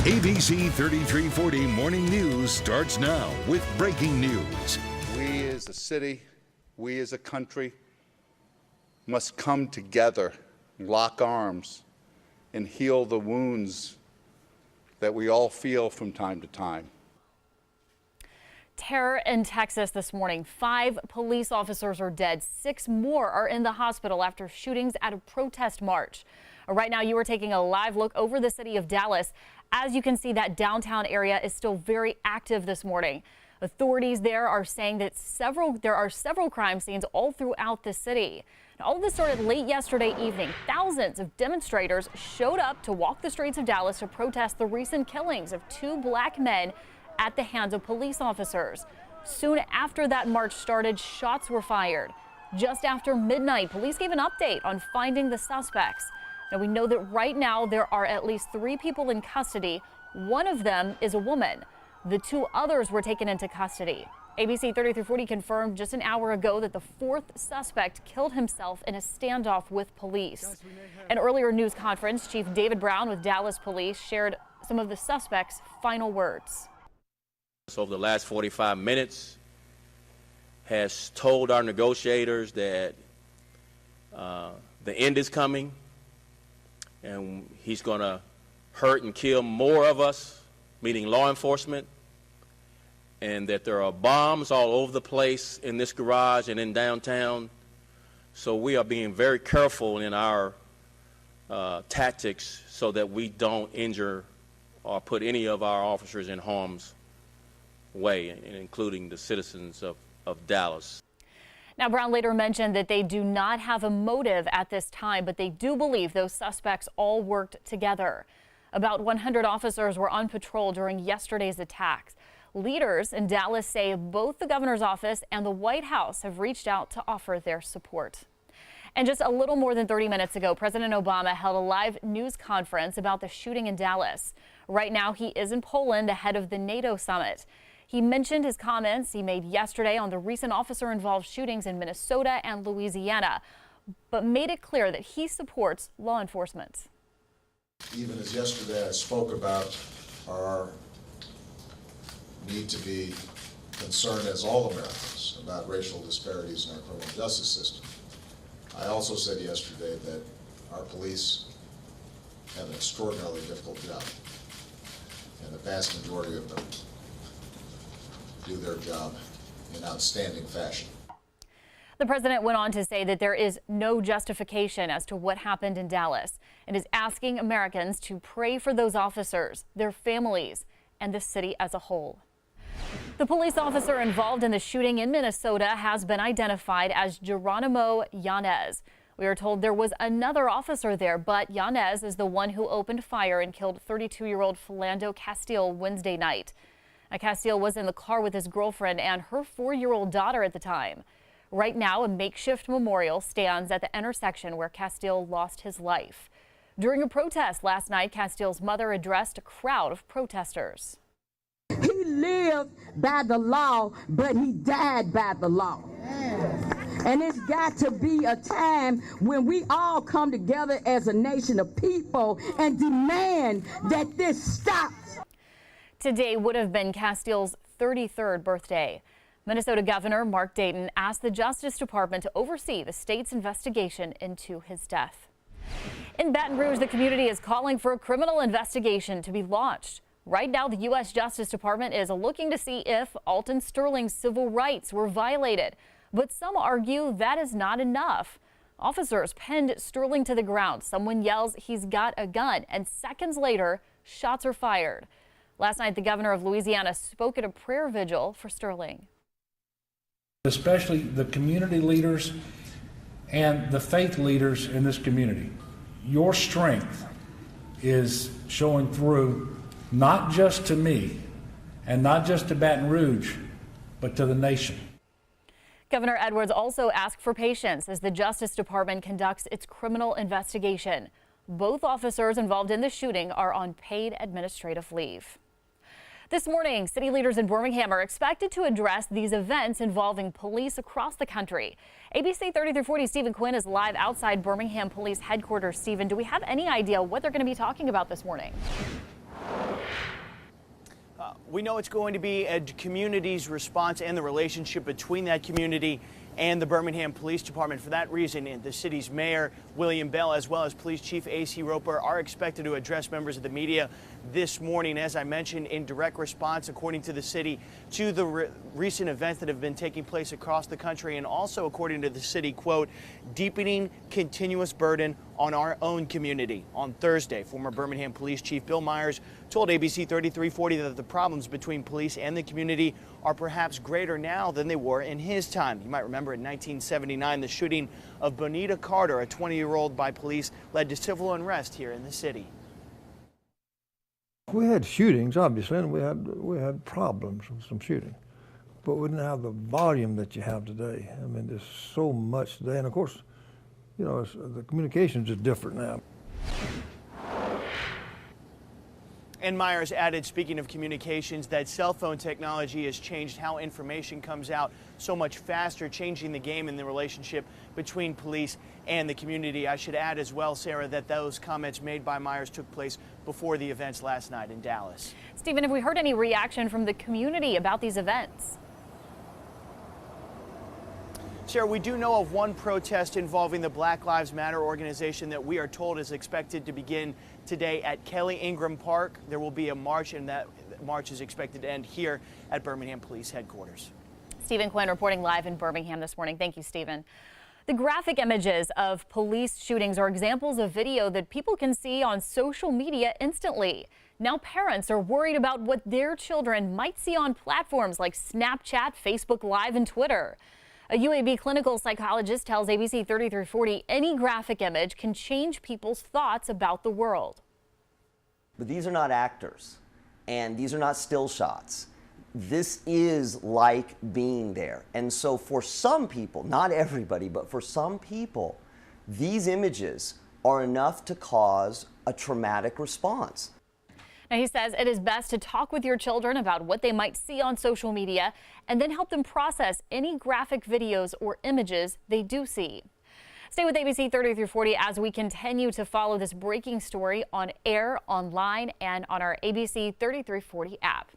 ABC 3340 Morning News starts now with breaking news. We as a city, we as a country must come together, lock arms, and heal the wounds that we all feel from time to time. Terror in Texas this morning. 5 police officers are dead. 6 more are in the hospital after shootings at a protest march. Right now, you are taking a live look over the city of Dallas. As you can see, that downtown area is still very active this morning. Authorities there are saying that there are several crime scenes all throughout the city. And all of this started late yesterday evening. Thousands of demonstrators showed up to walk the streets of Dallas to protest the recent killings of 2 black men at the hands of police officers. Soon after that march started, shots were fired. Just after midnight, police gave an update on finding the suspects. Now, we know that right now there are at least 3 people in custody. One of them is a woman. The 2 others were taken into custody. ABC 3340 confirmed just an hour ago that the 4th suspect killed himself in a standoff with police. An earlier news conference, Chief David Brown with Dallas Police shared some of the suspects' final words. So over the last 45 minutes has told our negotiators that the end is coming, and he's going to hurt and kill more of us, meaning law enforcement, and that there are bombs all over the place in this garage and in downtown. So we are being very careful in our tactics so that we don't injure or put any of our officers in harm's way, including the citizens of Dallas. Now, Brown later mentioned that they do not have a motive at this time, but they do believe those suspects all worked together. About 100 officers were on patrol during yesterday's attacks. Leaders in Dallas say both the governor's office and the White House have reached out to offer their support. And just a little more than 30 minutes ago, President Obama held a live news conference about the shooting in Dallas. Right now, he is in Poland ahead of the NATO summit. He mentioned his comments he made yesterday on the recent officer-involved shootings in Minnesota and Louisiana, but made it clear that he supports law enforcement. Even as yesterday I spoke about our need to be concerned, as all Americans, about racial disparities in our criminal justice system, I also said yesterday that our police have an extraordinarily difficult job, and the vast majority of them do their job in outstanding fashion. The president went on to say that there is no justification as to what happened in Dallas and is asking Americans to pray for those officers, their families, and the city as a whole. The police officer involved in the shooting in Minnesota has been identified as Geronimo Yanez. We are told there was another officer there, but Yanez is the one who opened fire and killed 32-year-old Philando Castile Wednesday night. Castile was in the car with his girlfriend and her 4-year-old daughter at the time. Right now, a makeshift memorial stands at the intersection where Castile lost his life. During a protest last night, Castile's mother addressed a crowd of protesters. He lived by the law, but he died by the law. And it's got to be a time when we all come together as a nation of people and demand that this stops. Today would have been Castile's 33rd birthday. Minnesota Governor Mark Dayton asked the Justice Department to oversee the state's investigation into his death. In Baton Rouge, the community is calling for a criminal investigation to be launched. Right now, the U.S. Justice Department is looking to see if Alton Sterling's civil rights were violated. But some argue that is not enough. Officers pinned Sterling to the ground. Someone yells he's got a gun, and seconds later, shots are fired. Last night, the governor of Louisiana spoke at a prayer vigil for Sterling. Especially the community leaders and the faith leaders in this community. Your strength is showing through not just to me and not just to Baton Rouge, but to the nation. Governor Edwards also asked for patience as the Justice Department conducts its criminal investigation. Both officers involved in the shooting are on paid administrative leave. This morning, city leaders in Birmingham are expected to address these events involving police across the country. ABC 3340 Stephen Quinn is live outside Birmingham Police Headquarters. Stephen, do we have any idea what they're going to be talking about this morning? We know it's going to be a community's response and the relationship between that community and the Birmingham Police Department. For that reason, the city's mayor, William Bell, as well as Police Chief A.C. Roper, are expected to address members of the media this morning, as I mentioned, in direct response, according to the city, to the recent events that have been taking place across the country, and also, according to the city, quote, deepening continuous burden on our own community. On Thursday, former Birmingham Police Chief Bill Myers told ABC 3340 that the problems between police and the community are perhaps greater now than they were in his time. You might remember in 1979, the shooting of Bonita Carter, a 20-year-old, by police, led to civil unrest here in the city. We had shootings, obviously, and we had problems with some shooting, but we didn't have the volume that you have today. I mean, there's so much today, and of course, you know, the communications are different now. And Myers added, speaking of communications, that cell phone technology has changed how information comes out so much faster, changing the game in the relationship between police and the community. I should add as well, Sarah, that those comments made by Myers took place before the events last night in Dallas. Stephen, have we heard any reaction from the community about these events? Sarah, we do know of one protest involving the Black Lives Matter organization that we are told is expected to begin today at Kelly Ingram Park. There will be a march, and that march is expected to end here at Birmingham Police Headquarters. Stephen Quinn reporting live in Birmingham this morning. Thank you, Stephen. The graphic images of police shootings are examples of video that people can see on social media instantly. Now parents are worried about what their children might see on platforms like Snapchat, Facebook Live, and Twitter. A UAB clinical psychologist tells ABC 3340 any graphic image can change people's thoughts about the world. But these are not actors, and these are not still shots. This is like being there. And so for some people, not everybody, but for some people, these images are enough to cause a traumatic response. Now, he says it is best to talk with your children about what they might see on social media and then help them process any graphic videos or images they do see. Stay with ABC 3340 as we continue to follow this breaking story on air, online, and on our ABC 3340 app.